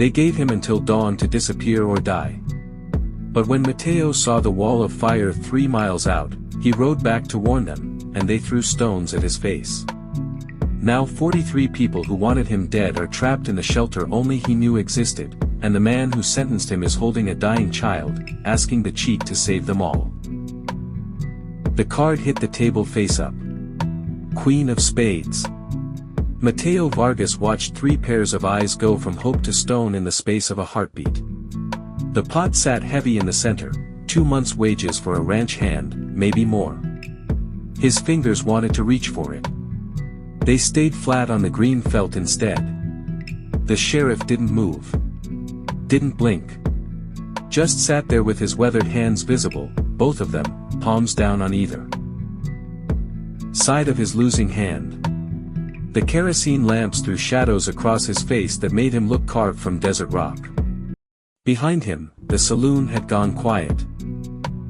They gave him until dawn to disappear or die. But when Mateo saw the wall of fire 3 miles out, he rode back to warn them, and they threw stones at his face. Now 43 people who wanted him dead are trapped in the shelter only he knew existed, and the man who sentenced him is holding a dying child, asking the cheat to save them all. The card hit the table face up. Queen of Spades. Mateo Vargas watched 3 pairs of eyes go from hope to stone in the space of a heartbeat. The pot sat heavy in the center, 2 months' wages for a ranch hand, maybe more. His fingers wanted to reach for it. They stayed flat on the green felt instead. The sheriff didn't move. Didn't blink. Just sat there with his weathered hands visible, both of them, palms down on either side of his losing hand. The kerosene lamps threw shadows across his face that made him look carved from desert rock. Behind him, the saloon had gone quiet.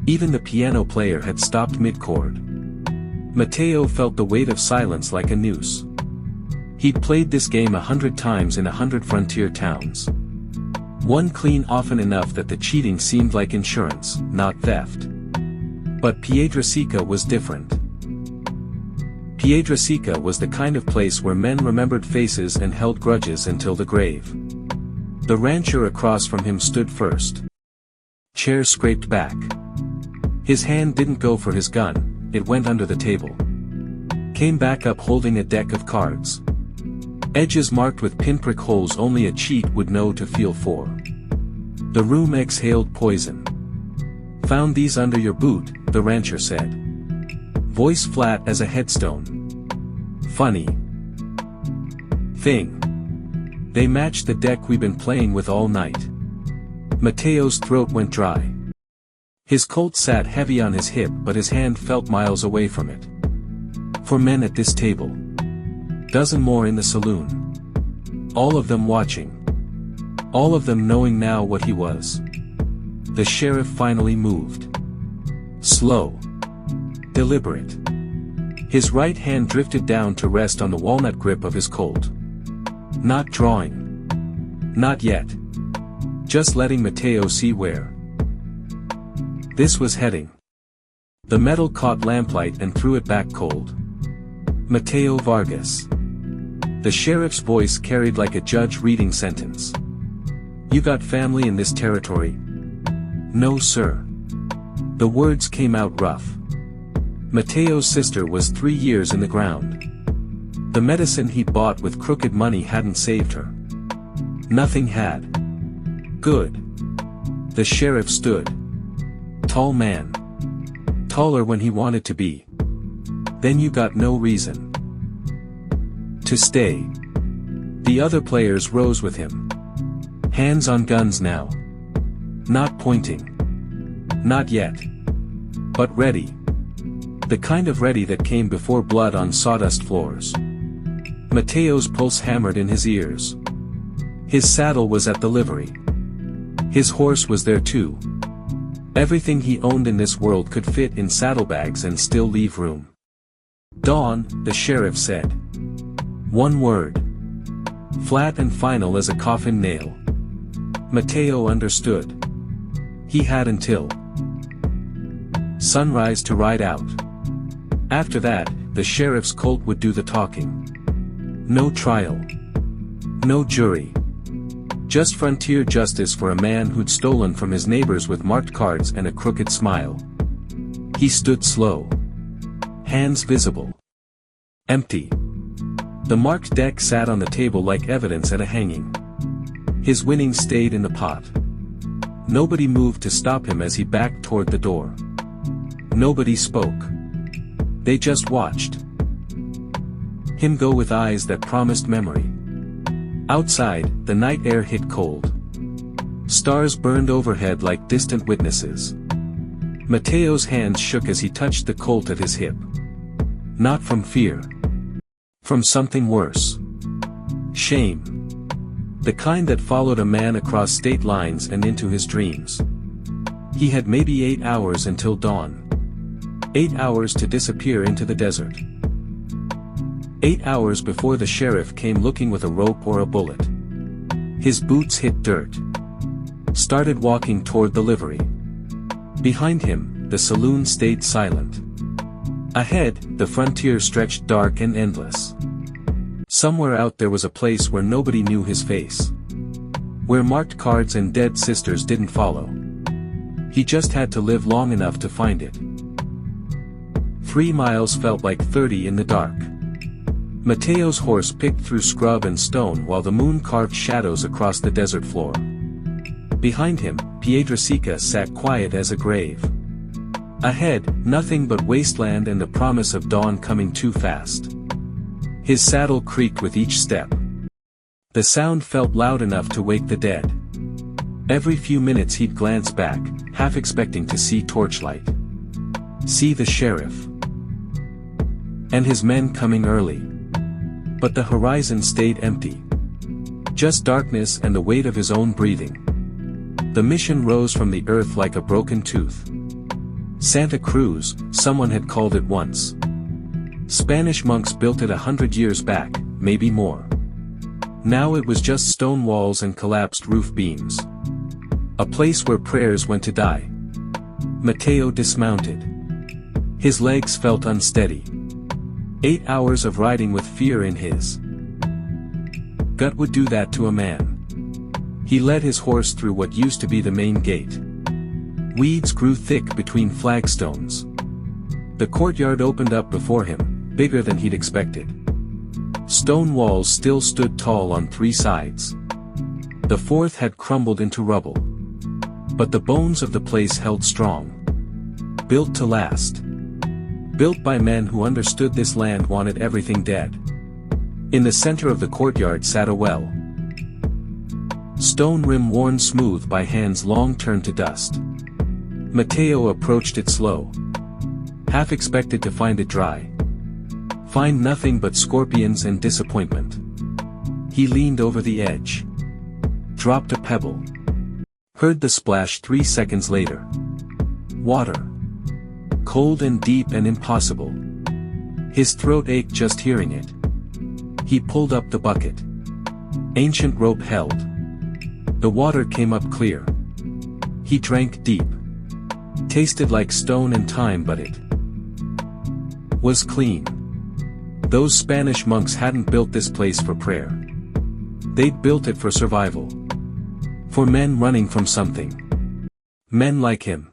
Even the piano player had stopped mid-chord. Mateo felt the weight of silence like a noose. He'd played this game 100 times in 100 frontier towns. One clean often enough that the cheating seemed like insurance, not theft. But Piedra-Seca was different. Piedra-Seca was the kind of place where men remembered faces and held grudges until the grave. The rancher across from him stood first. Chair scraped back. His hand didn't go for his gun, it went under the table. Came back up holding a deck of cards. Edges marked with pinprick holes only a cheat would know to feel for. The room exhaled poison. Found these under your boot, the rancher said. Voice flat as a headstone. Funny thing. They matched the deck we've been playing with all night. Mateo's throat went dry. His Colt sat heavy on his hip but his hand felt miles away from it. 4 men at this table. Dozen more in the saloon. All of them watching. All of them knowing now what he was. The sheriff finally moved. Slow. Deliberate. His right hand drifted down to rest on the walnut grip of his Colt. Not drawing. Not yet. Just letting Mateo see where this was heading. The metal caught lamplight and threw it back cold. Mateo Vargas. The sheriff's voice carried like a judge reading sentence. You got family in this territory? No, sir. The words came out rough. Mateo's sister was 3 years in the ground. The medicine he'd bought with crooked money hadn't saved her. Nothing had. Good. The sheriff stood. Tall man. Taller when he wanted to be. Then you got no reason to stay. The other players rose with him. Hands on guns now. Not pointing. Not yet. But ready. The kind of ready that came before blood on sawdust floors. Mateo's pulse hammered in his ears. His saddle was at the livery. His horse was there too. Everything he owned in this world could fit in saddlebags and still leave room. Dawn, the sheriff said. One word. Flat and final as a coffin nail. Mateo understood. He had until sunrise to ride out. After that, the sheriff's Colt would do the talking. No trial. No jury. Just frontier justice for a man who'd stolen from his neighbors with marked cards and a crooked smile. He stood slow. Hands visible. Empty. The marked deck sat on the table like evidence at a hanging. His winnings stayed in the pot. Nobody moved to stop him as he backed toward the door. Nobody spoke. They just watched him go with eyes that promised memory. Outside, the night air hit cold. Stars burned overhead like distant witnesses. Mateo's hands shook as he touched the Colt at his hip. Not from fear. From something worse. Shame. The kind that followed a man across state lines and into his dreams. He had maybe 8 hours until dawn. 8 hours to disappear into the desert. 8 hours before the sheriff came looking with a rope or a bullet. His boots hit dirt. Started walking toward the livery. Behind him, the saloon stayed silent. Ahead, the frontier stretched dark and endless. Somewhere out there was a place where nobody knew his face. Where marked cards and dead sisters didn't follow. He just had to live long enough to find it. 3 miles felt like 30 in the dark. Mateo's horse picked through scrub and stone while the moon carved shadows across the desert floor. Behind him, Piedra-Seca sat quiet as a grave. Ahead, nothing but wasteland and the promise of dawn coming too fast. His saddle creaked with each step. The sound felt loud enough to wake the dead. Every few minutes he'd glance back, half expecting to see torchlight. See the sheriff. And his men coming early. But the horizon stayed empty. Just darkness and the weight of his own breathing. The mission rose from the earth like a broken tooth. Santa Cruz, someone had called it once. Spanish monks built it 100 years back, maybe more. Now it was just stone walls and collapsed roof beams. A place where prayers went to die. Mateo dismounted. His legs felt unsteady. 8 hours of riding with fear in his gut would do that to a man. He led his horse through what used to be the main gate. Weeds grew thick between flagstones. The courtyard opened up before him, bigger than he'd expected. Stone walls still stood tall on 3 sides. The 4th had crumbled into rubble. But the bones of the place held strong. Built to last. Built by men who understood this land wanted everything dead. In the center of the courtyard sat a well. Stone rim worn smooth by hands long turned to dust. Mateo approached it slow. Half expected to find it dry. Find nothing but scorpions and disappointment. He leaned over the edge. Dropped a pebble. Heard the splash 3 seconds later. Water. Cold and deep and impossible. His throat ached just hearing it. He pulled up the bucket. Ancient rope held. The water came up clear. He drank deep. Tasted like stone and time, but it was clean. Those Spanish monks hadn't built this place for prayer. They'd built it for survival. For men running from something. Men like him.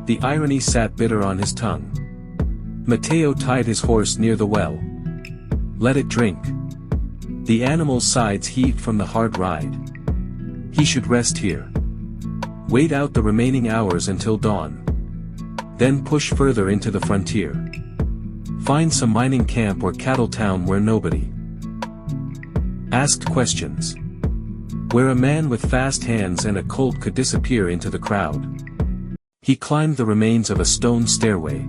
The irony sat bitter on his tongue. Mateo tied his horse near the well. Let it drink. The animal's sides heaved from the hard ride. He should rest here. Wait out the remaining hours until dawn. Then push further into the frontier. Find some mining camp or cattle town where nobody asked questions. Where a man with fast hands and a Colt could disappear into the crowd. He climbed the remains of a stone stairway.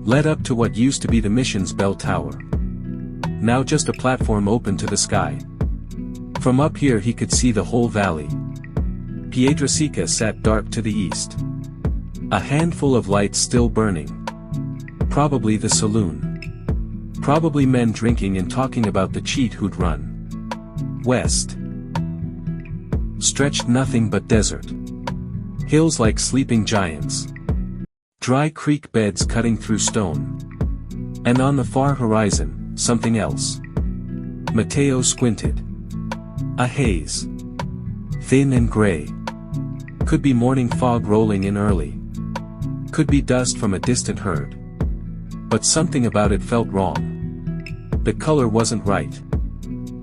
Led up to what used to be the mission's bell tower. Now just a platform open to the sky. From up here he could see the whole valley. Piedra-Seca sat dark to the east. A handful of lights still burning. Probably the saloon. Probably men drinking and talking about the cheat who'd run. West. Stretched nothing but desert. Hills like sleeping giants. Dry creek beds cutting through stone. And on the far horizon, something else. Mateo squinted. A haze. Thin and gray. Could be morning fog rolling in early. Could be dust from a distant herd. But something about it felt wrong. The color wasn't right.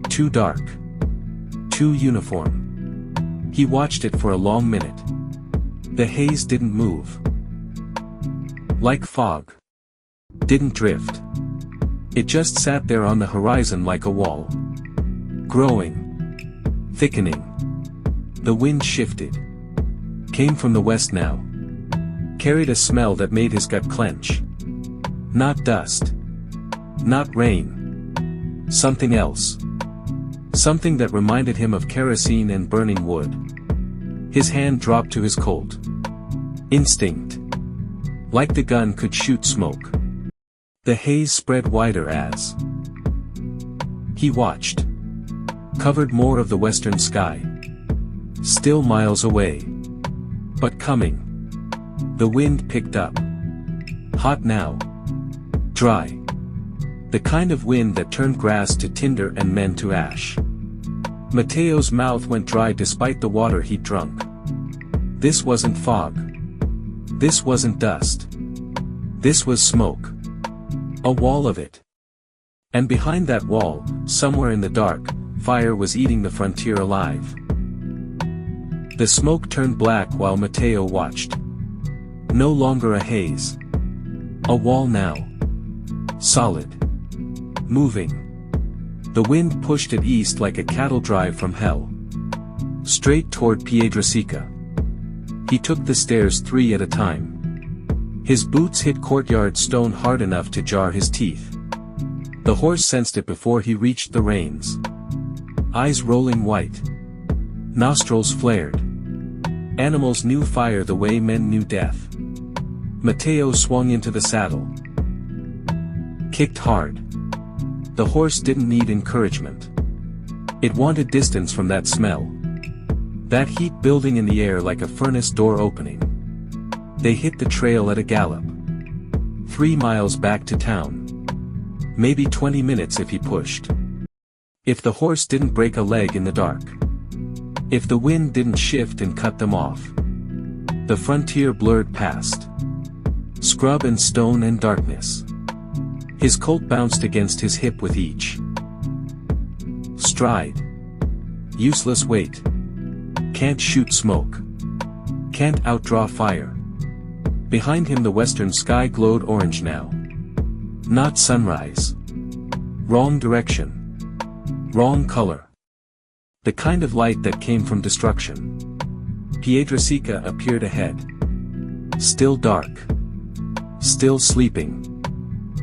Too dark. Too uniform. He watched it for a long minute. The haze didn't move. Like fog. Didn't drift. It just sat there on the horizon like a wall. Growing. Thickening. The wind shifted. Came from the west now. Carried a smell that made his gut clench. Not dust. Not rain. Something else. Something that reminded him of kerosene and burning wood. His hand dropped to his Colt. Instinct. Like the gun could shoot smoke. The haze spread wider as he watched. covered more of the western sky. Still miles away. But coming. The wind picked up. Hot now. Dry. The kind of wind that turned grass to tinder and men to ash. Mateo's mouth went dry despite the water he'd drunk. This wasn't fog. This wasn't dust. This was smoke. A wall of it. And behind that wall, somewhere in the dark, fire was eating the frontier alive. The smoke turned black while Mateo watched. No longer a haze. A wall now. Solid. Moving. The wind pushed it east like a cattle drive from hell. Straight toward Piedra-Seca. He took the stairs 3 at a time. His boots hit courtyard stone hard enough to jar his teeth. The horse sensed it before he reached the reins. Eyes rolling white. Nostrils flared. Animals knew fire the way men knew death. Mateo swung into the saddle. Kicked hard. The horse didn't need encouragement. It wanted distance from that smell. That heat building in the air like a furnace door opening. They hit the trail at a gallop. 3 miles back to town. Maybe 20 minutes if he pushed. If the horse didn't break a leg in the dark. If the wind didn't shift and cut them off. The frontier blurred past. Scrub and stone and darkness. His colt bounced against his hip with each stride. Useless weight. Can't shoot smoke. Can't outdraw fire. Behind him the western sky glowed orange now. Not sunrise. Wrong direction. Wrong color. The kind of light that came from destruction. Piedra-Seca appeared ahead. Still dark. Still sleeping.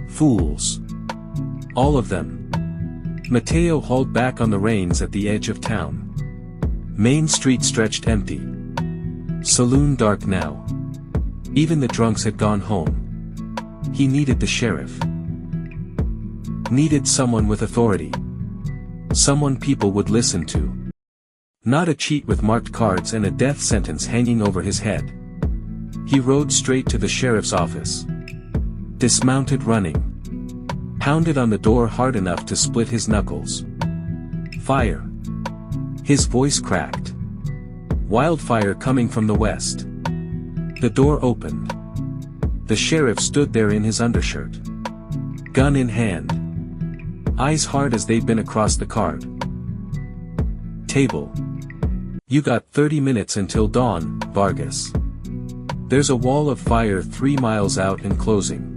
Fools. All of them. Mateo hauled back on the reins at the edge of town. Main Street stretched empty. Saloon dark now. Even the drunks had gone home. He needed the sheriff. Needed someone with authority. Someone people would listen to. Not a cheat with marked cards and a death sentence hanging over his head. He rode straight to the sheriff's office. Dismounted running. Pounded on the door hard enough to split his knuckles. Fire. His voice cracked. Wildfire coming from the west. The door opened. The sheriff stood there in his undershirt. Gun in hand. Eyes hard as they'd been across the card. Table. You got 30 minutes until dawn, Vargas. There's a wall of fire 3 miles out and closing.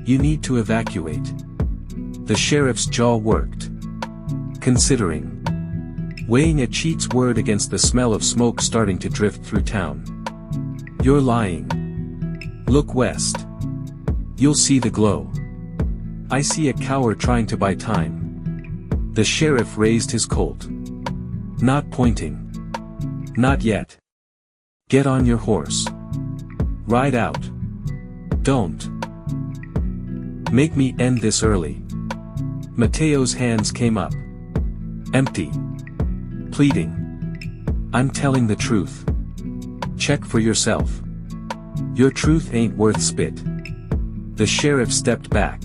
You need to evacuate. The sheriff's jaw worked. Considering. Weighing a cheat's word against the smell of smoke starting to drift through town. You're lying. Look west. You'll see the glow. I see a coward trying to buy time. The sheriff raised his colt. Not pointing. Not yet. Get on your horse. Ride out. Don't make me end this early. Mateo's hands came up. Empty. Pleading. I'm telling the truth. Check for yourself. Your truth ain't worth spit. The sheriff stepped back.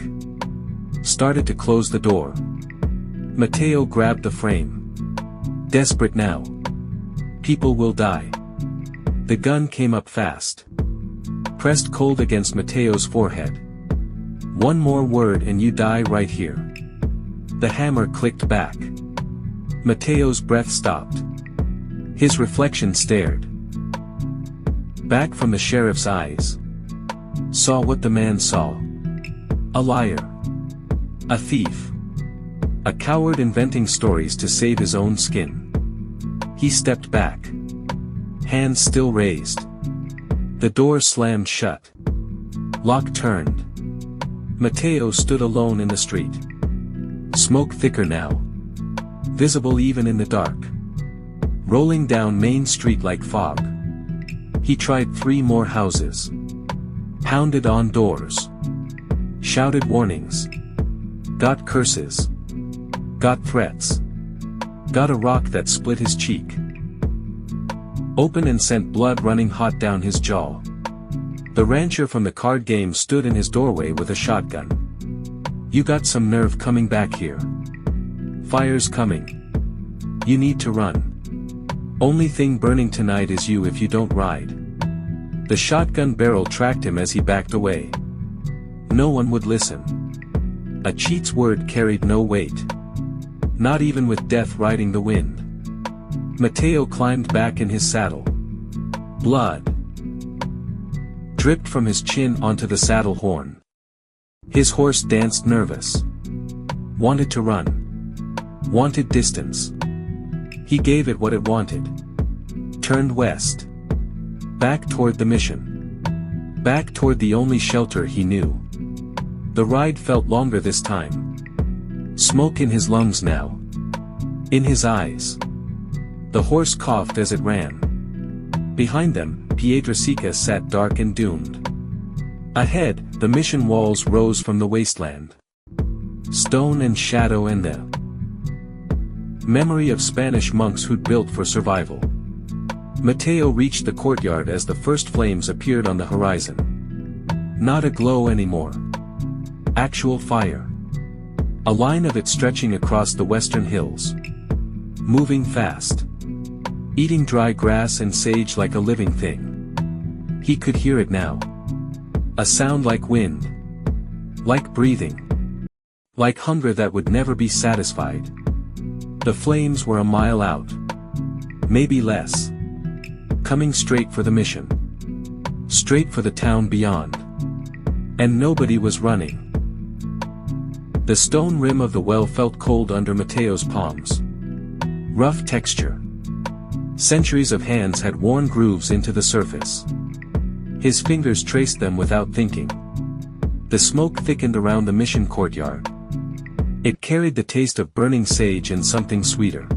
Started to close the door. Mateo grabbed the frame. Desperate now. People will die. The gun came up fast. Pressed cold against Mateo's forehead. One more word and you die right here. The hammer clicked back. Mateo's breath stopped. His reflection stared. Back from the sheriff's eyes. Saw what the man saw. A liar. A thief. A coward inventing stories to save his own skin. He stepped back. Hands still raised. The door slammed shut. Lock turned. Mateo stood alone in the street. Smoke thicker now. Visible even in the dark. Rolling down Main Street like fog. He tried 3 more houses. Pounded on doors. Shouted warnings. Got curses. Got threats. got a rock that split his cheek open and sent blood running hot down his jaw. The rancher from the card game stood in his doorway with a shotgun. "You got some nerve coming back here. Fire's coming. You need to run. Only thing burning tonight is you if you don't ride." The shotgun barrel tracked him as he backed away. No one would listen. A cheat's word carried no weight. Not even with death riding the wind. Mateo climbed back in his saddle. Blood dripped from his chin onto the saddle horn. His horse danced nervous. Wanted to run. Wanted distance. He gave it what it wanted. Turned west. Back toward the mission. Back toward the only shelter he knew. The ride felt longer this time. Smoke in his lungs now. In his eyes. The horse coughed as it ran. Behind them, Piedra-Seca sat dark and doomed. Ahead, the mission walls rose from the wasteland. Stone and shadow and the memory of Spanish monks who'd built for survival. Mateo reached the courtyard as the first flames appeared on the horizon. Not a glow anymore. Actual fire. A line of it stretching across the western hills. Moving fast. Eating dry grass and sage like a living thing. He could hear it now. A sound like wind. Like breathing. Like hunger that would never be satisfied. The flames were a mile out. Maybe less. Coming straight for the mission. Straight for the town beyond. And nobody was running. The stone rim of the well felt cold under Mateo's palms. Rough texture. Centuries of hands had worn grooves into the surface. His fingers traced them without thinking. The smoke thickened around the mission courtyard. It carried the taste of burning sage and something sweeter.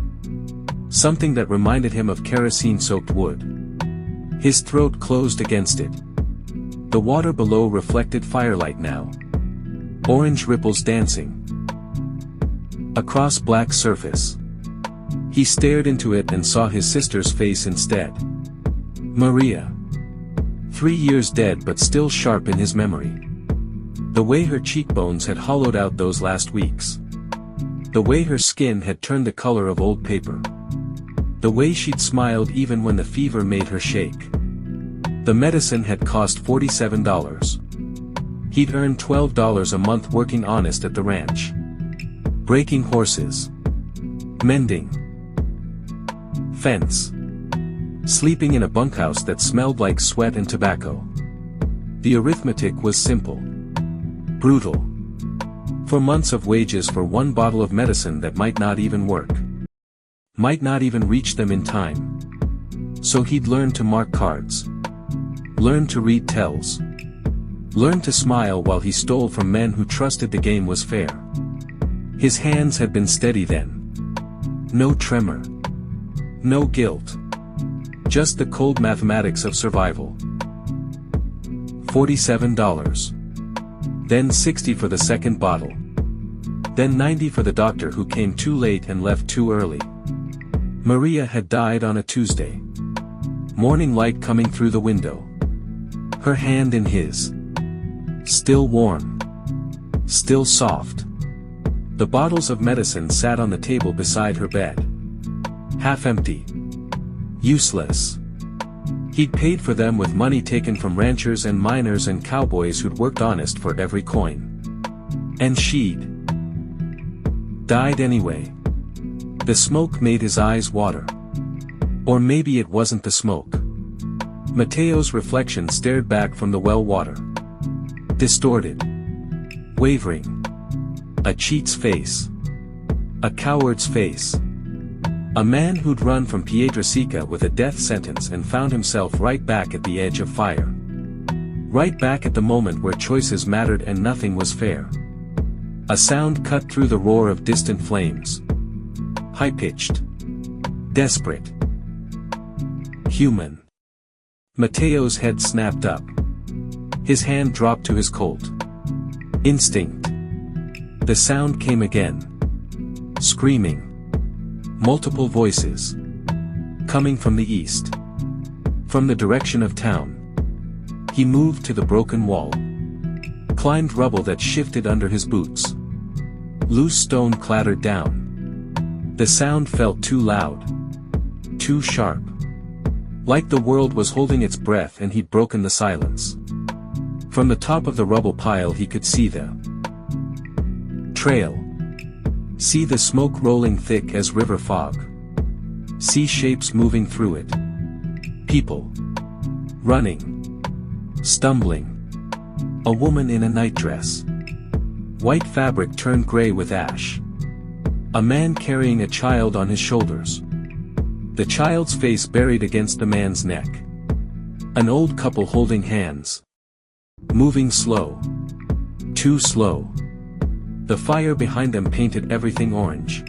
Something that reminded him of kerosene-soaked wood. His throat closed against it. The water below reflected firelight now. Orange ripples dancing across black surface. He stared into it and saw his sister's face instead. Maria. 3 years dead but still sharp in his memory. The way her cheekbones had hollowed out those last weeks. The way her skin had turned the color of old paper. The way she'd smiled even when the fever made her shake. The medicine had cost $47. He'd earned $12 a month working honest at the ranch. Breaking horses. Mending. Fence. Sleeping in a bunkhouse that smelled like sweat and tobacco. The arithmetic was simple. Brutal. 4 months of wages for 1 bottle of medicine that might not even work. Might not even reach them in time. So he'd learn to mark cards. Learn to read tells. Learn to smile while he stole from men who trusted the game was fair. His hands had been steady then. No tremor. No guilt. Just the cold mathematics of survival. $47. Then $60 for the second bottle. Then $90 for the doctor who came too late and left too early. Maria had died on a Tuesday. Morning light coming through the window. Her hand in his. Still warm. Still soft. The bottles of medicine sat on the table beside her bed. Half empty. Useless. He'd paid for them with money taken from ranchers and miners and cowboys who'd worked honest for every coin. And she'd died anyway. The smoke made his eyes water. Or maybe it wasn't the smoke. Mateo's reflection stared back from the well water. Distorted. Wavering. A cheat's face. A coward's face. A man who'd run from Piedra-Seca with a death sentence and found himself right back at the edge of fire. Right back at the moment where choices mattered and nothing was fair. A sound cut through the roar of distant flames. High-pitched. Desperate. Human. Mateo's head snapped up. His hand dropped to his Colt. Instinct. The sound came again. Screaming. Multiple voices. Coming from the east. From the direction of town. He moved to the broken wall. Climbed rubble that shifted under his boots. Loose stone clattered down. The sound felt too loud. Too sharp. Like the world was holding its breath and he'd broken the silence. From the top of the rubble pile he could see the trail. See the smoke rolling thick as river fog. See shapes moving through it. People. Running. Stumbling. A woman in a nightdress. White fabric turned gray with ash. A man carrying a child on his shoulders. The child's face buried against the man's neck. An old couple holding hands. Moving slow. Too slow. The fire behind them painted everything orange.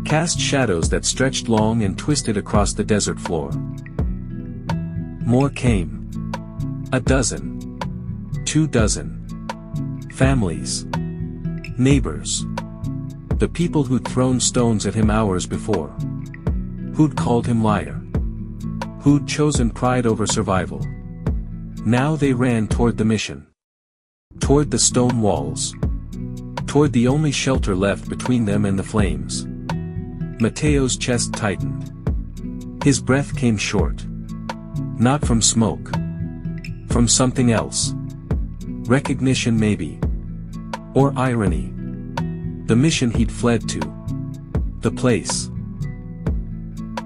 Cast shadows that stretched long and twisted across the desert floor. More came. 12. 2 dozen. Families. Neighbors. The people who'd thrown stones at him hours before. Who'd called him liar. Who'd chosen pride over survival. Now they ran toward the mission. Toward the stone walls. Toward the only shelter left between them and the flames. Mateo's chest tightened. His breath came short. Not from smoke. From something else. Recognition maybe. Or irony. The mission he'd fled to. The place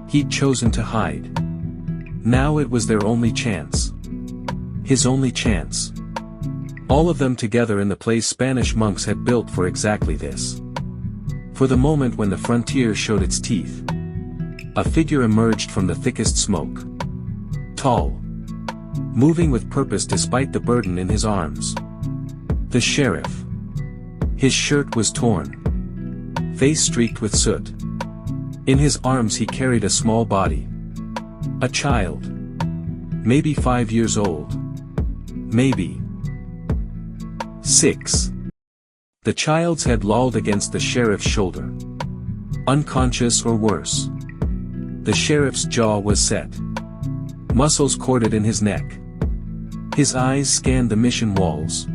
he'd chosen to hide. Now it was their only chance. His only chance. All of them together in the place Spanish monks had built for exactly this. For the moment when the frontier showed its teeth. A figure emerged from the thickest smoke. Tall. Moving with purpose despite the burden in his arms. The sheriff. His shirt was torn. Face streaked with soot. In his arms he carried a small body. A child. Maybe 5 years old. Maybe 6. The child's head lolled against the sheriff's shoulder. Unconscious or worse. The sheriff's jaw was set. Muscles corded in his neck. His eyes scanned the mission walls.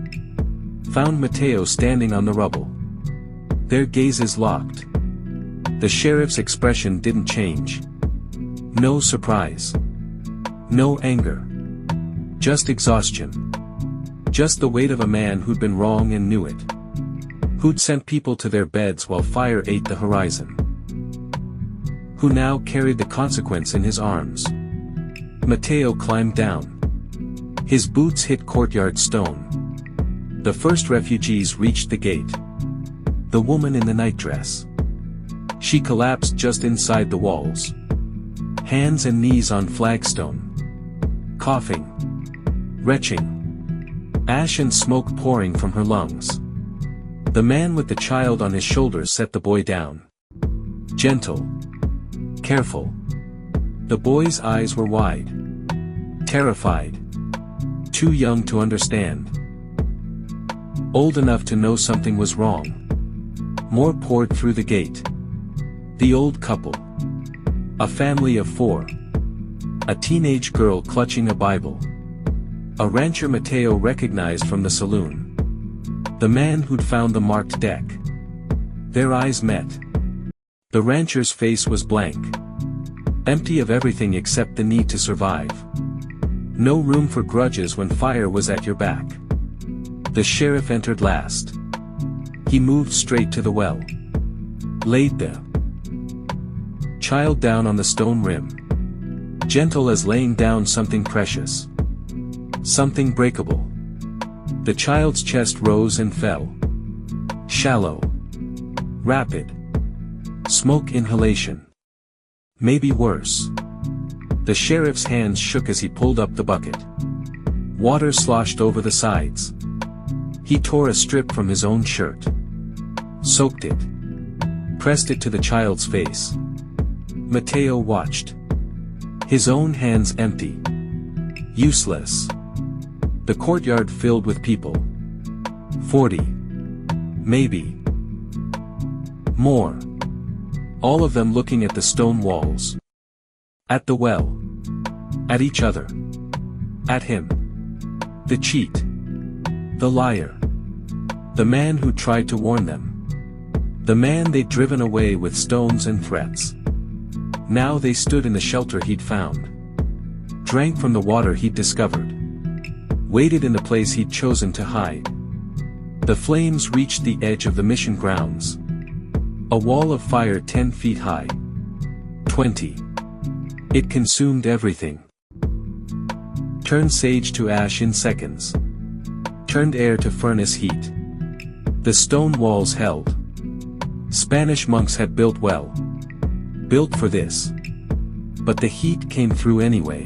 Found Mateo standing on the rubble. Their gazes locked. The sheriff's expression didn't change. No surprise. No anger. Just exhaustion. Just the weight of a man who'd been wrong and knew it. Who'd sent people to their beds while fire ate the horizon. Who now carried the consequence in his arms. Mateo climbed down. His boots hit courtyard stone. The first refugees reached the gate. The woman in the nightdress. She collapsed just inside the walls. Hands and knees on flagstone. Coughing. Retching. Ash and smoke pouring from her lungs. The man with the child on his shoulders set the boy down. Gentle. Careful. The boy's eyes were wide. Terrified. Too young to understand. Old enough to know something was wrong. More poured through the gate. The old couple. A family of 4. A teenage girl clutching a Bible. A rancher Mateo recognized from the saloon. The man who'd found the marked deck. Their eyes met. The rancher's face was blank. Empty of everything except the need to survive. No room for grudges when fire was at your back. The sheriff entered last. He moved straight to the well. Laid the child down on the stone rim. Gentle as laying down something precious. Something breakable. The child's chest rose and fell. Shallow. Rapid. Smoke inhalation. Maybe worse. The sheriff's hands shook as he pulled up the bucket. Water sloshed over the sides. He tore a strip from his own shirt. Soaked it. Pressed it to the child's face. Mateo watched. His own hands empty. Useless. The courtyard filled with people. 40. Maybe. More. All of them looking at the stone walls. At the well. At each other. At him. The cheat. The liar. The man who tried to warn them. The man they'd driven away with stones and threats. Now they stood in the shelter he'd found. Drank from the water he'd discovered. Waited in the place he'd chosen to hide. The flames reached the edge of the mission grounds. A wall of fire 10 feet high. 20. It consumed everything. Turned sage to ash in seconds. Turned air to furnace heat. The stone walls held. Spanish monks had built well. Built for this. But the heat came through anyway.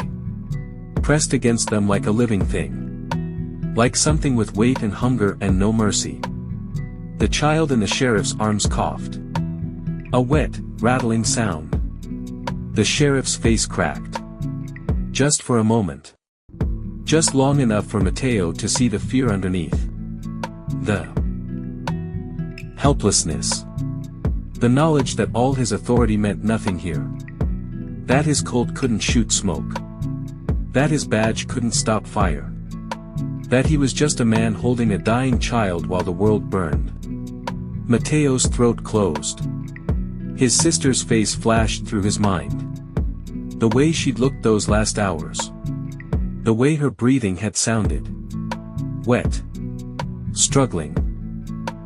Pressed against them like a living thing. Like something with weight and hunger and no mercy. The child in the sheriff's arms coughed. A wet, rattling sound. The sheriff's face cracked. Just for a moment. Just long enough for Mateo to see the fear underneath. The helplessness. The knowledge that all his authority meant nothing here. That his Colt couldn't shoot smoke. That his badge couldn't stop fire. That he was just a man holding a dying child while the world burned. Mateo's throat closed. His sister's face flashed through his mind. The way she'd looked those last hours. The way her breathing had sounded. Wet. Struggling.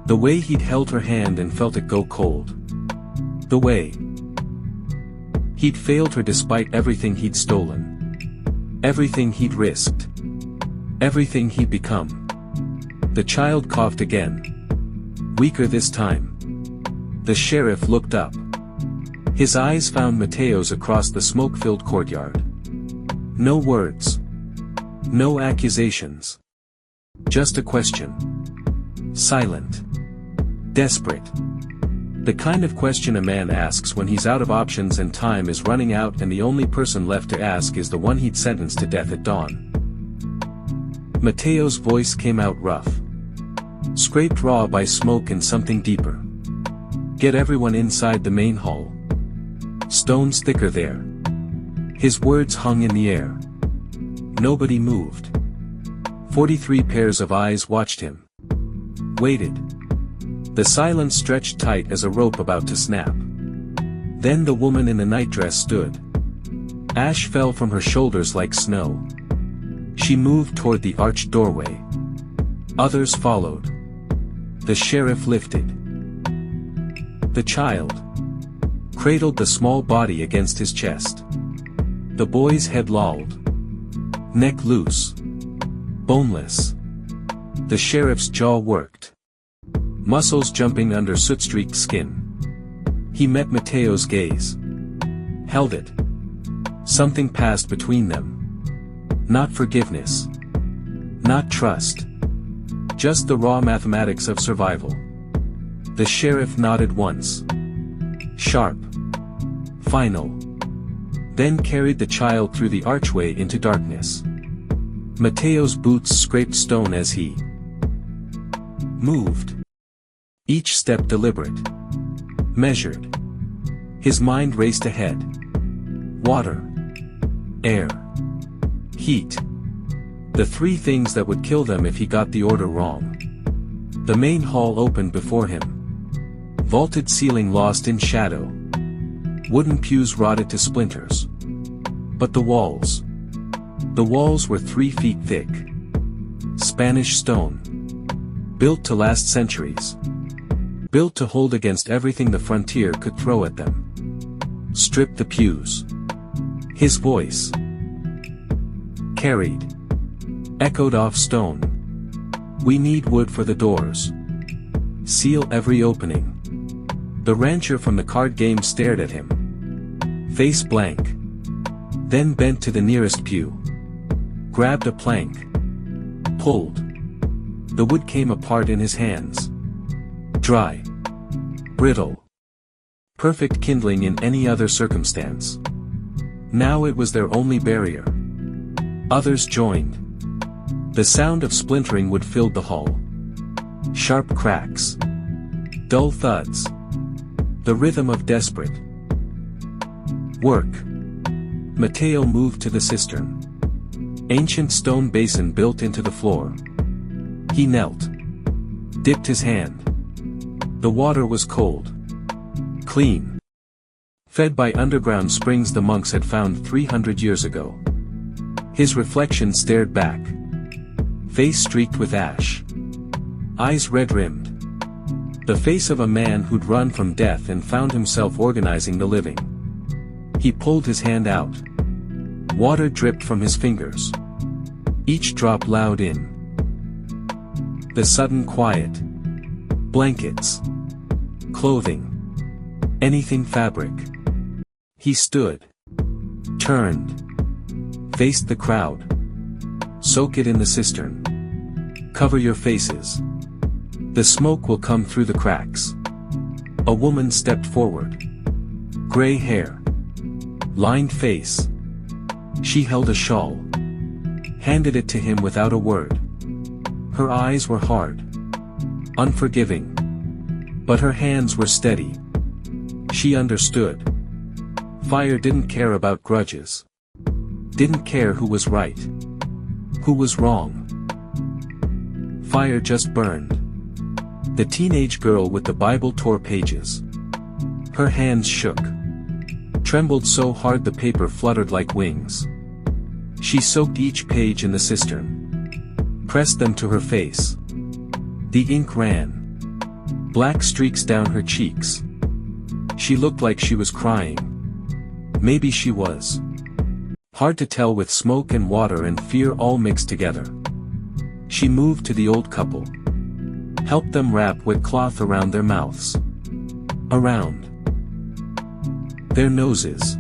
The way he'd held her hand and felt it go cold. The way he'd failed her despite everything he'd stolen. Everything he'd risked. Everything he'd become. The child coughed again. Weaker this time. The sheriff looked up. His eyes found Mateo's across the smoke-filled courtyard. No words. No accusations. Just a question. Silent. Desperate. The kind of question a man asks when he's out of options and time is running out and the only person left to ask is the one he'd sentenced to death at dawn. Mateo's voice came out rough. Scraped raw by smoke and something deeper. Get everyone inside the main hall. Stones thicker there. His words hung in the air. Nobody moved. 43 pairs of eyes watched him. Waited. The silence stretched tight as a rope about to snap. Then the woman in the nightdress stood. Ash fell from her shoulders like snow. She moved toward the arched doorway. Others followed. The sheriff lifted. The child cradled the small body against his chest. The boy's head lolled. Neck loose. Boneless. The sheriff's jaw worked. Muscles jumping under soot-streaked skin. He met Mateo's gaze. Held it. Something passed between them. Not forgiveness. Not trust. Just the raw mathematics of survival. The sheriff nodded once. Sharp. Final. Then carried the child through the archway into darkness. Mateo's boots scraped stone as he moved. Each step deliberate. Measured. His mind raced ahead. Water. Air. Heat. The three things that would kill them if he got the order wrong. The main hall opened before him. Vaulted ceiling lost in shadow. Wooden pews rotted to splinters. But the walls. The walls were 3 feet thick. Spanish stone. Built to last centuries. Built to hold against everything the frontier could throw at them. Strip the pews. His voice carried. Echoed off stone. We need wood for the doors. Seal every opening. The rancher from the card game stared at him. Face blank. Then bent to the nearest pew. Grabbed a plank. Pulled. The wood came apart in his hands. Dry. Brittle. Perfect kindling in any other circumstance. Now it was their only barrier. Others joined. The sound of splintering wood filled the hall. Sharp cracks. Dull thuds. The rhythm of desperate work. Mateo moved to the cistern. Ancient stone basin built into the floor. He knelt. Dipped his hand. The water was cold. Clean. Fed by underground springs the monks had found 300 years ago. His reflection stared back. Face streaked with ash. Eyes red-rimmed. The face of a man who'd run from death and found himself organizing the living. He pulled his hand out. Water dripped from his fingers. Each drop loud in. The sudden quiet. Blankets. Clothing. Anything fabric. He stood. Turned. Faced the crowd. Soak it in the cistern. Cover your faces. The smoke will come through the cracks. A woman stepped forward. Gray hair. Lined face. She held a shawl. Handed it to him without a word. Her eyes were hard. Unforgiving. But her hands were steady. She understood. Fire didn't care about grudges. Didn't care who was right. Who was wrong. Fire just burned. The teenage girl with the Bible tore pages. Her hands shook. Trembled so hard the paper fluttered like wings. She soaked each page in the cistern. Pressed them to her face. The ink ran. Black streaks down her cheeks. She looked like she was crying. Maybe she was. Hard to tell with smoke and water and fear all mixed together. She moved to the old couple. Helped them wrap wet cloth around their mouths. Around their noses.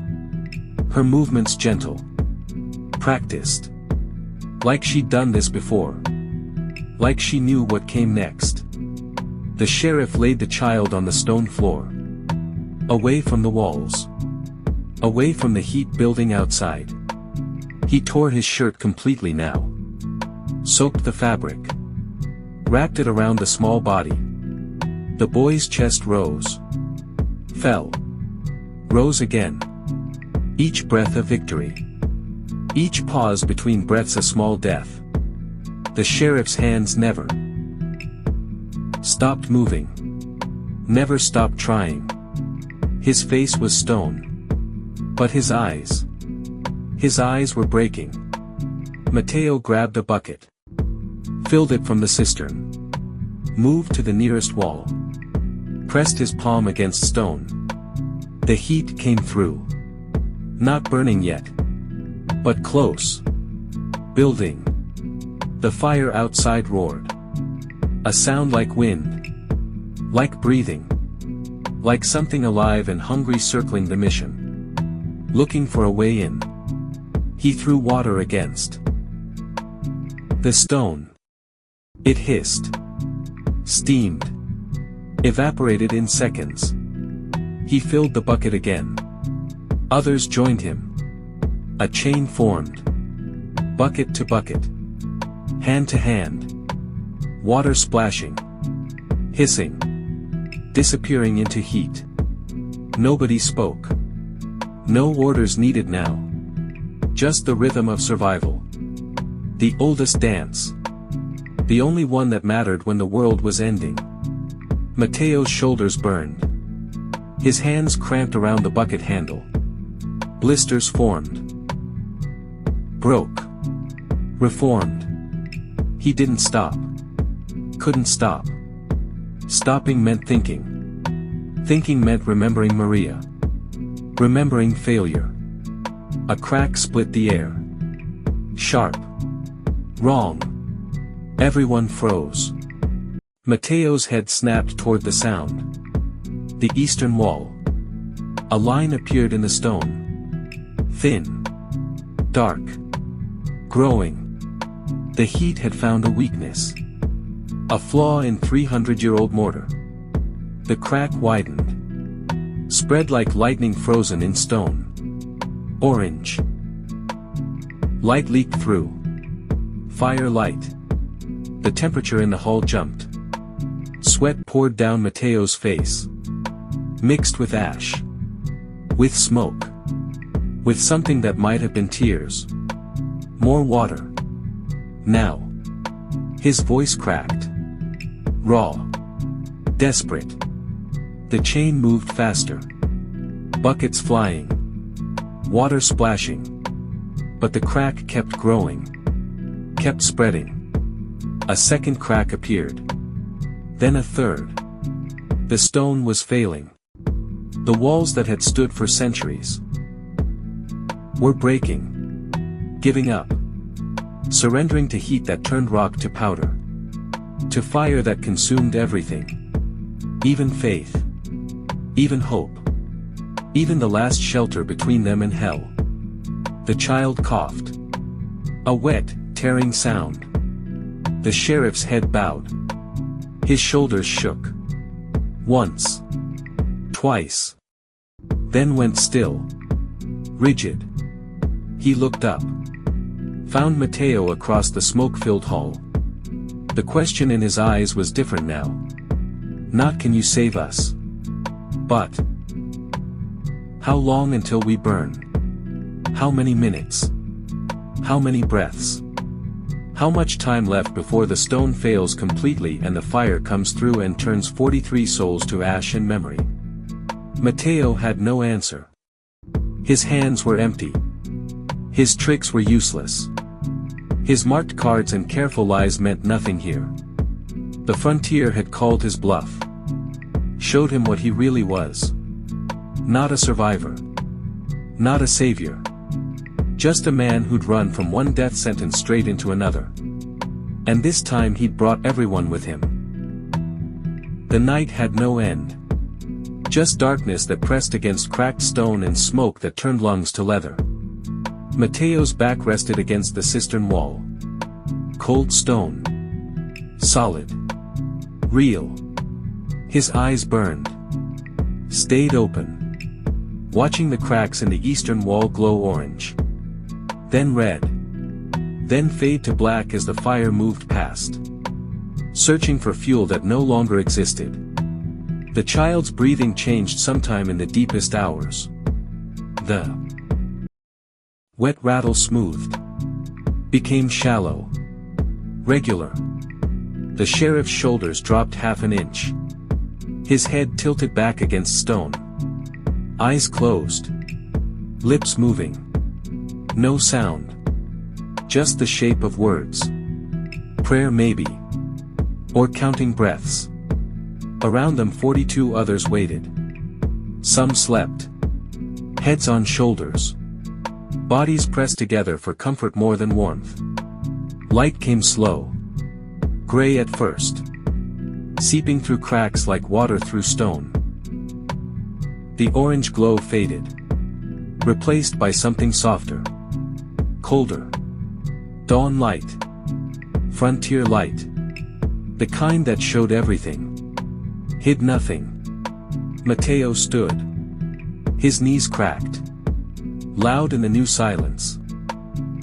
Her movements gentle. Practiced. Like she'd done this before. Like she knew what came next. The sheriff laid the child on the stone floor. Away from the walls. Away from the heat building outside. He tore his shirt completely now. Soaked the fabric. Wrapped it around the small body. The boy's chest rose. Fell. Rose again. Each breath a victory. Each pause between breaths a small death. The sheriff's hands never stopped moving. Never stopped trying. His face was stone. But his eyes were breaking. Mateo grabbed a bucket. Filled it from the cistern. Moved to the nearest wall. Pressed his palm against stone. The heat came through. Not burning yet. But close. Building. The fire outside roared. A sound like wind. Like breathing. Like something alive and hungry circling the mission. Looking for a way in. He threw water against the stone. It hissed. Steamed. Evaporated in seconds. He filled the bucket again. Others joined him. A chain formed. Bucket to bucket. Hand to hand. Water splashing. Hissing. Disappearing into heat. Nobody spoke. No orders needed now. Just the rhythm of survival. The oldest dance. The only one that mattered when the world was ending. Mateo's shoulders burned. His hands cramped around the bucket handle. Blisters formed. Broke. Reformed. He didn't stop. Couldn't stop. Stopping meant thinking. Thinking meant remembering Maria. Remembering failure. A crack split the air. Sharp. Wrong. Everyone froze. Mateo's head snapped toward the sound. The eastern wall. A line appeared in the stone. Thin. Dark. Growing. The heat had found a weakness. A flaw in 300-year-old mortar. The crack widened. Spread like lightning frozen in stone. Orange. Light leaked through. Fire light. The temperature in the hall jumped. Sweat poured down Mateo's face. Mixed with ash. With smoke. With something that might have been tears. More water. Now. His voice cracked. Raw. Desperate. The chain moved faster. Buckets flying. Water splashing. But the crack kept growing. Kept spreading. A second crack appeared. Then a third. The stone was failing. The walls that had stood for centuries were breaking. Giving up. Surrendering to heat that turned rock to powder. To fire that consumed everything. Even faith. Even hope. Even the last shelter between them and hell. The child coughed. A wet, tearing sound. The sheriff's head bowed. His shoulders shook. Once. Twice. Then went still. Rigid. He looked up. Found Mateo across the smoke-filled hall. The question in his eyes was different now. Not can you save us? But how long until we burn? How many minutes? How many breaths? How much time left before the stone fails completely and the fire comes through and turns 43 souls to ash and memory? Mateo had no answer. His hands were empty. His tricks were useless. His marked cards and careful lies meant nothing here. The frontier had called his bluff. Showed him what he really was. Not a survivor. Not a savior. Just a man who'd run from one death sentence straight into another. And this time he'd brought everyone with him. The night had no end. Just darkness that pressed against cracked stone and smoke that turned lungs to leather. Mateo's back rested against the cistern wall. Cold stone. Solid. Real. His eyes burned. Stayed open. Watching the cracks in the eastern wall glow orange. Then red. Then fade to black as the fire moved past. Searching for fuel that no longer existed. The child's breathing changed sometime in the deepest hours. The wet rattle smoothed. Became shallow. Regular. The sheriff's shoulders dropped half an inch. His head tilted back against stone. Eyes closed. Lips moving. No sound. Just the shape of words. Prayer maybe. Or counting breaths. Around them 42 others waited. Some slept. Heads on shoulders. Bodies pressed together for comfort more than warmth. Light came slow. Gray at first. Seeping through cracks like water through stone. The orange glow faded. Replaced by something softer. Colder. Dawn light. Frontier light. The kind that showed everything. Hid nothing. Mateo stood. His knees cracked. Loud in the new silence.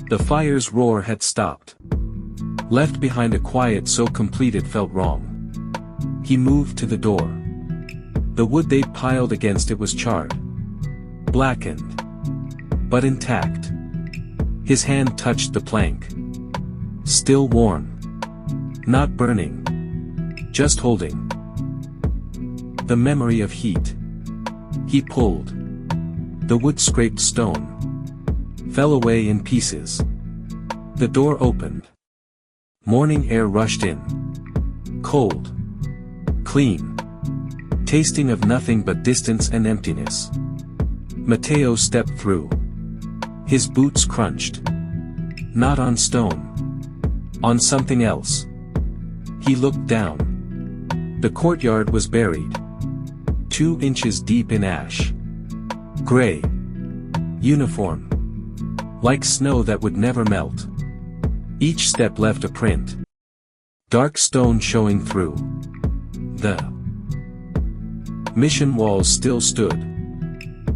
The fire's roar had stopped. Left behind a quiet so complete it felt wrong. He moved to the door. The wood they'd piled against it was charred. Blackened. But intact. His hand touched the plank. Still warm. Not burning. Just holding. The memory of heat. He pulled. The wood scraped stone. Fell away in pieces. The door opened. Morning air rushed in. Cold. Clean. Tasting of nothing but distance and emptiness. Mateo stepped through. His boots crunched. Not on stone. On something else. He looked down. The courtyard was buried. 2 inches deep in ash. Gray. Uniform. Like snow that would never melt. Each step left a print. Dark stone showing through. The mission walls still stood.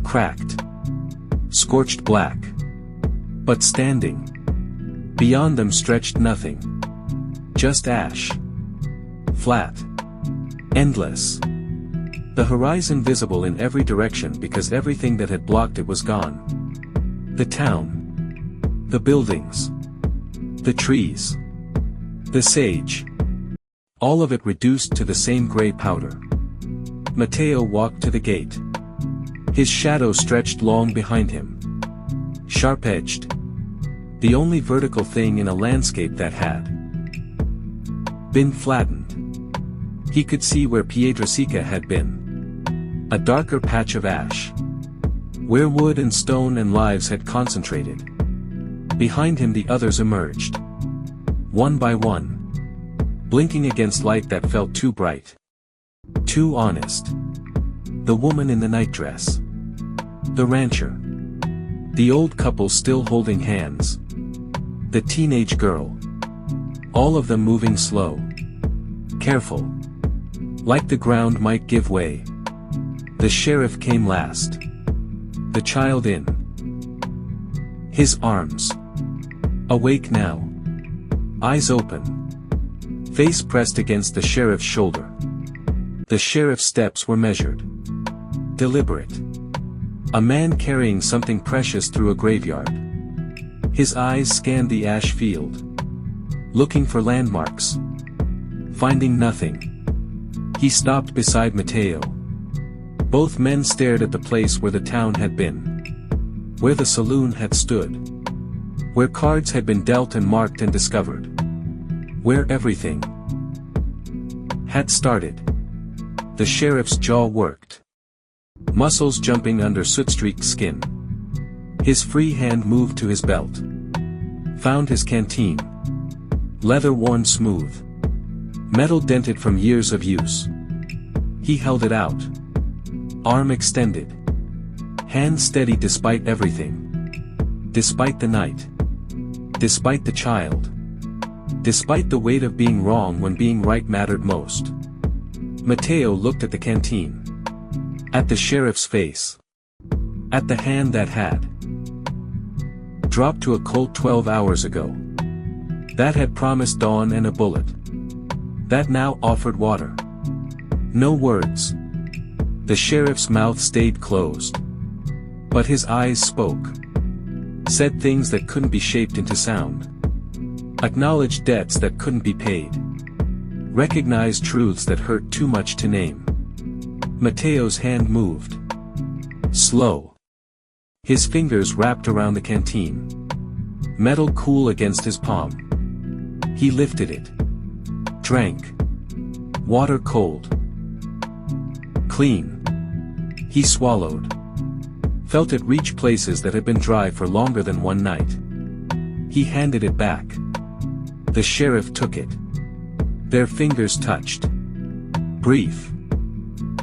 Cracked. Scorched black. But standing. Beyond them stretched nothing. Just ash. Flat. Endless. The horizon visible in every direction because everything that had blocked it was gone. The town. The buildings. The trees. The sage. All of it reduced to the same gray powder. Mateo walked to the gate. His shadow stretched long behind him. Sharp-edged. The only vertical thing in a landscape that had been flattened. He could see where Piedra-Seca had been. A darker patch of ash. Where wood and stone and lives had concentrated. Behind him the others emerged. One by one. Blinking against light that felt too bright. Too honest. The woman in the nightdress. The rancher. The old couple still holding hands. The teenage girl. All of them moving slow. Careful. Like the ground might give way. The sheriff came last. The child in his arms. Awake now. Eyes open. Face pressed against the sheriff's shoulder. The sheriff's steps were measured. Deliberate. A man carrying something precious through a graveyard. His eyes scanned the ash field. Looking for landmarks. Finding nothing. He stopped beside Mateo. Both men stared at the place where the town had been. Where the saloon had stood. Where cards had been dealt and marked and discovered. Where everything had started. The sheriff's jaw worked. Muscles jumping under soot-streaked skin. His free hand moved to his belt. Found his canteen. Leather worn smooth. Metal dented from years of use. He held it out. Arm extended. Hand steady despite everything. Despite the night. Despite the child. Despite the weight of being wrong when being right mattered most. Mateo looked at the canteen. At the sheriff's face. At the hand that had dropped to a cold 12 hours ago. That had promised dawn and a bullet. That now offered water. No words. The sheriff's mouth stayed closed. But his eyes spoke. Said things that couldn't be shaped into sound. Acknowledged debts that couldn't be paid. Recognized truths that hurt too much to name. Mateo's hand moved. Slow. His fingers wrapped around the canteen. Metal cool against his palm. He lifted it. Drank. Water cold. Clean. He swallowed. Felt it reach places that had been dry for longer than one night. He handed it back. The sheriff took it. Their fingers touched. Brief.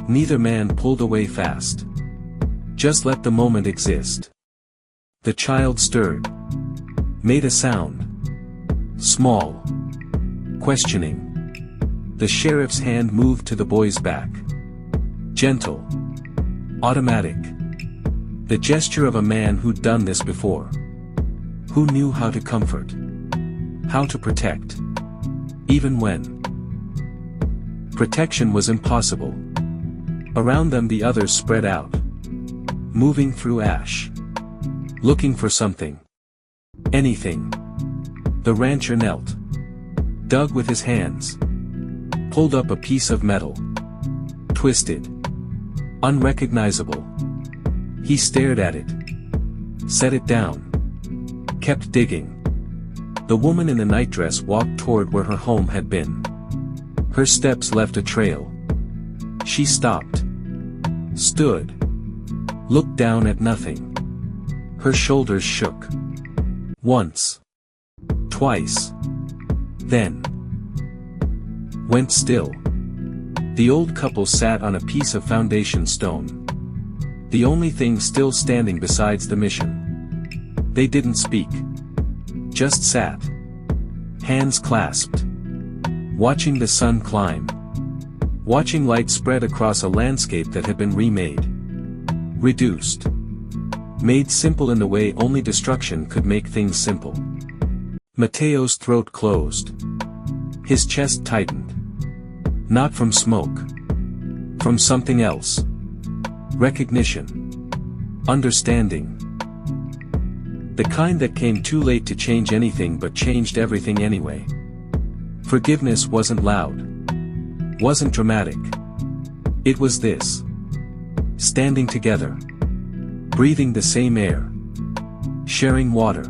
Neither man pulled away fast. Just let the moment exist. The child stirred. Made a sound. Small. Questioning. The sheriff's hand moved to the boy's back. Gentle. Automatic. The gesture of a man who'd done this before. Who knew how to comfort. How to protect. Even when protection was impossible. Around them the others spread out. Moving through ash. Looking for something. Anything. The rancher knelt. Dug with his hands. Pulled up a piece of metal. Twisted. Unrecognizable. He stared at it. Set it down. Kept digging. The woman in the nightdress walked toward where her home had been. Her steps left a trail. She stopped. Stood. Looked down at nothing. Her shoulders shook. Once. Twice. Then. Went still. The old couple sat on a piece of foundation stone. The only thing still standing besides the mission. They didn't speak. Just sat. Hands clasped. Watching the sun climb. Watching light spread across a landscape that had been remade. Reduced. Made simple in the way only destruction could make things simple. Mateo's throat closed. His chest tightened. Not from smoke. From something else. Recognition. Understanding. The kind that came too late to change anything but changed everything anyway. Forgiveness wasn't loud. Wasn't dramatic. It was this. Standing together. Breathing the same air. Sharing water.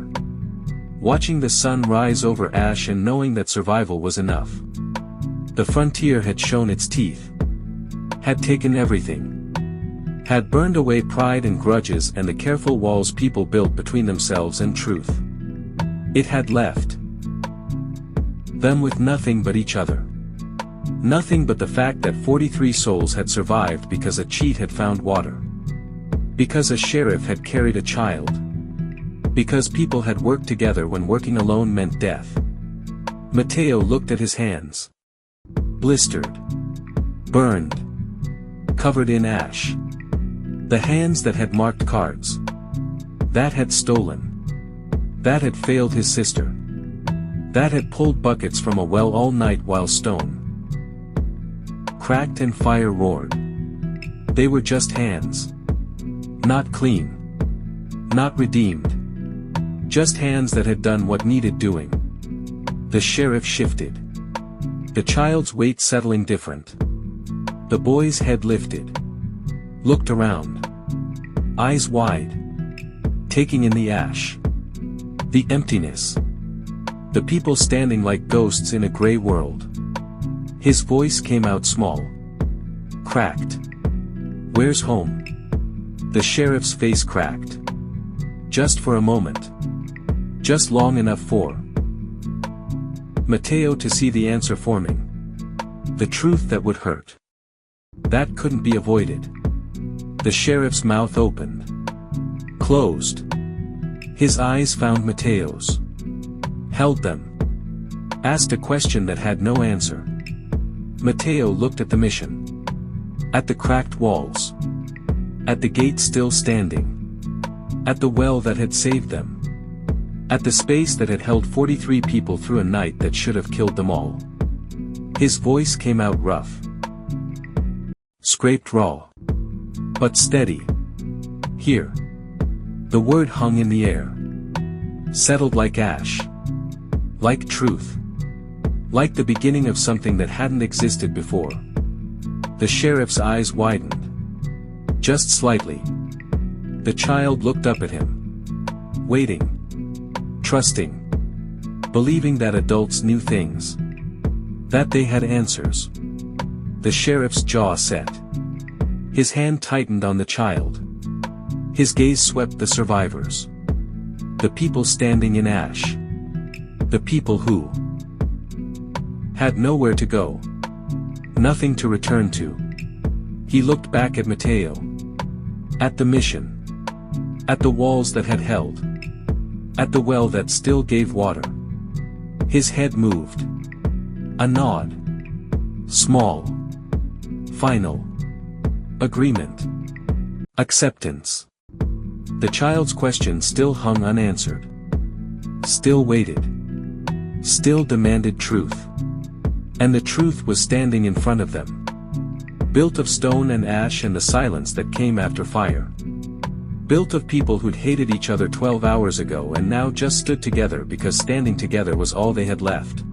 Watching the sun rise over ash and knowing that survival was enough. The frontier had shown its teeth. Had taken everything. Had burned away pride and grudges and the careful walls people built between themselves and truth. It had left them with nothing but each other. Nothing but the fact that 43 souls had survived because a cheat had found water. Because a sheriff had carried a child. Because people had worked together when working alone meant death. Mateo looked at his hands. Blistered. Burned. Covered in ash. The hands that had marked cards. That had stolen. That had failed his sister. That had pulled buckets from a well all night while stone cracked and fire roared. They were just hands. Not clean. Not redeemed. Just hands that had done what needed doing. The sheriff shifted. The child's weight settling different. The boy's head lifted. Looked around. Eyes wide. Taking in the ash. The emptiness. The people standing like ghosts in a gray world. His voice came out small. Cracked. Where's home? The sheriff's face cracked. Just for a moment. Just long enough for Mateo to see the answer forming. The truth that would hurt. That couldn't be avoided. The sheriff's mouth opened. Closed. His eyes found Mateo's. Held them. Asked a question that had no answer. Mateo looked at the mission. At the cracked walls. At the gate still standing. At the well that had saved them. At the space that had held 43 people through a night that should have killed them all. His voice came out rough. Scraped raw. But steady. Here. The word hung in the air. Settled like ash. Like truth. Like the beginning of something that hadn't existed before. The sheriff's eyes widened. Just slightly. The child looked up at him. Waiting. Trusting. Believing that adults knew things. That they had answers. The sheriff's jaw set. His hand tightened on the child. His gaze swept the survivors. The people standing in ash. The people who had nowhere to go. Nothing to return to. He looked back at Mateo. At the mission. At the walls that had held. At the well that still gave water. His head moved. A nod. Small. Final. Agreement. Acceptance. The child's question still hung unanswered. Still waited. Still demanded truth. And the truth was standing in front of them. Built of stone and ash and the silence that came after fire. Built of people who'd hated each other 12 hours ago and now just stood together because standing together was all they had left.